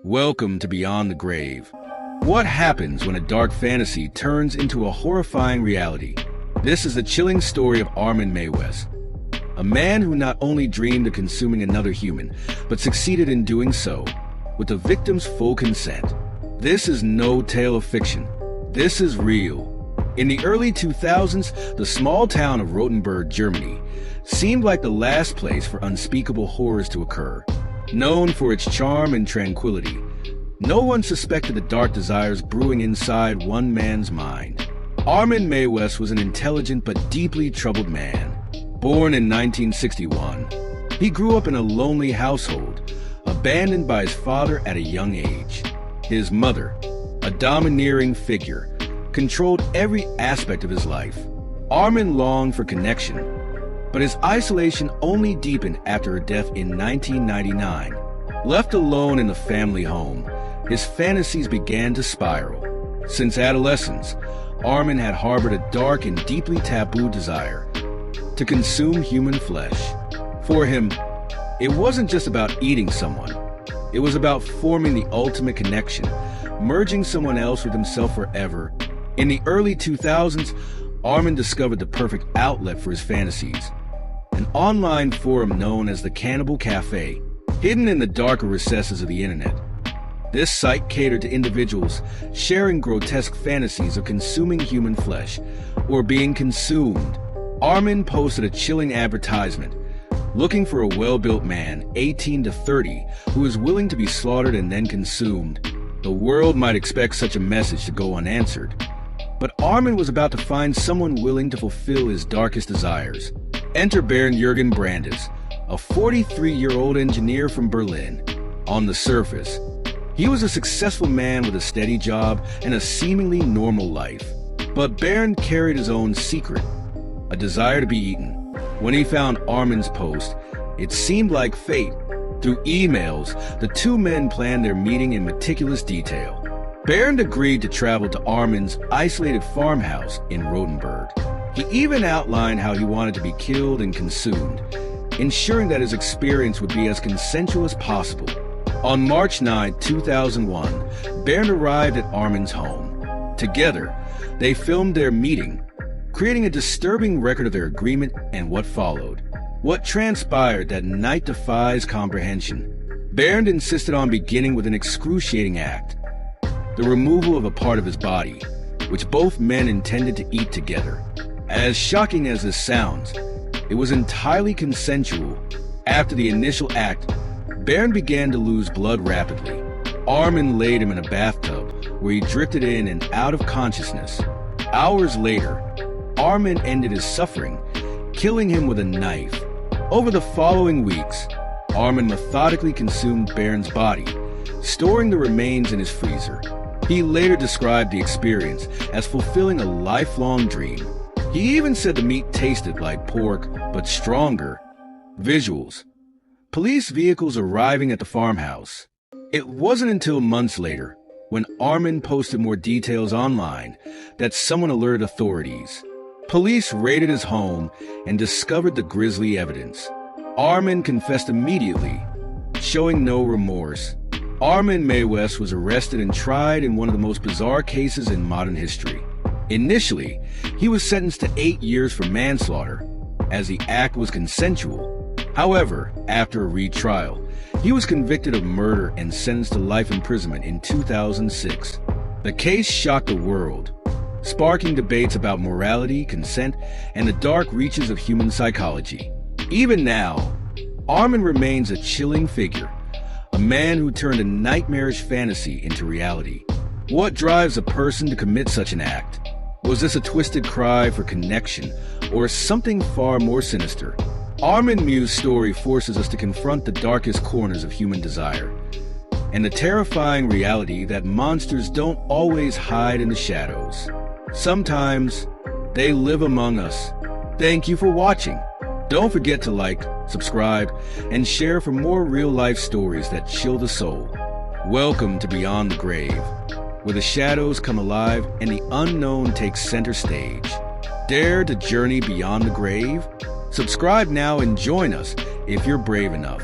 Welcome to Beyond the Grave. What happens when a dark fantasy turns into a horrifying reality? This is the chilling story of Armin Meiwes, a man who not only dreamed of consuming another human, but succeeded in doing so with the victim's full consent. This is no tale of fiction. This is real. In the early 2000s, the small town of Rotenburg, Germany, seemed like the last place for unspeakable horrors to occur. Known for its charm and tranquility, no one suspected the dark desires brewing inside one man's mind. Armin Meiwes was an intelligent but deeply troubled man. Born in 1961, he grew up in a lonely household, abandoned by his father at a young age. His mother, a domineering figure, controlled every aspect of his life. Armin longed for connection, but his isolation only deepened after her death in 1999. Left alone in the family home, his fantasies began to spiral. Since adolescence, Armin had harbored a dark and deeply taboo desire to consume human flesh. For him, it wasn't just about eating someone. It was about forming the ultimate connection, merging someone else with himself forever. In the early 2000s, Armin discovered the perfect outlet for his fantasies. An online forum known as the Cannibal Cafe, hidden in the darker recesses of the internet. This site catered to individuals sharing grotesque fantasies of consuming human flesh or being consumed. Armin posted a chilling advertisement, looking for a well-built man, 18 to 30, who is willing to be slaughtered and then consumed. The world might expect such a message to go unanswered, but Armin was about to find someone willing to fulfill his darkest desires. Enter Bernd Brandes, a 43-year-old engineer from Berlin. On the surface, he was a successful man with a steady job and a seemingly normal life. But Bernd carried his own secret, a desire to be eaten. When he found Armin's post, it seemed like fate. Through emails, the two men planned their meeting in meticulous detail. Bernd agreed to travel to Armin's isolated farmhouse in Rotenburg. He even outlined how he wanted to be killed and consumed, ensuring that his experience would be as consensual as possible. On March 9, 2001, Bernd arrived at Armin's home. Together, they filmed their meeting, creating a disturbing record of their agreement and what followed. What transpired that night defies comprehension. Bernd insisted on beginning with an excruciating act, the removal of a part of his body, which both men intended to eat together. As shocking as this sounds, it was entirely consensual. After the initial act, Bernd began to lose blood rapidly. Armin laid him in a bathtub where he drifted in and out of consciousness. Hours later, Armin ended his suffering, killing him with a knife. Over the following weeks, Armin methodically consumed Bernd's body, storing the remains in his freezer. He later described the experience as fulfilling a lifelong dream. He even said the meat tasted like pork, but stronger. Visuals. Police vehicles arriving at the farmhouse. It wasn't until months later, when Armin posted more details online, that someone alerted authorities. Police raided his home and discovered the grisly evidence. Armin confessed immediately, showing no remorse. Armin Meiwes was arrested and tried in one of the most bizarre cases in modern history. Initially, he was sentenced to 8 years for manslaughter, as the act was consensual. However, after a retrial, he was convicted of murder and sentenced to life imprisonment in 2006. The case shocked the world, sparking debates about morality, consent, and the dark reaches of human psychology. Even now, Armin remains a chilling figure, a man who turned a nightmarish fantasy into reality. What drives a person to commit such an act? Was this a twisted cry for connection, or something far more sinister? Armin Meiwes' story forces us to confront the darkest corners of human desire, and the terrifying reality that monsters don't always hide in the shadows. Sometimes, they live among us. Thank you for watching. Don't forget to like, subscribe, and share for more real-life stories that chill the soul. Welcome to Beyond the Grave, where the shadows come alive and the unknown takes center stage. Dare to journey beyond the grave? Subscribe now and join us if you're brave enough.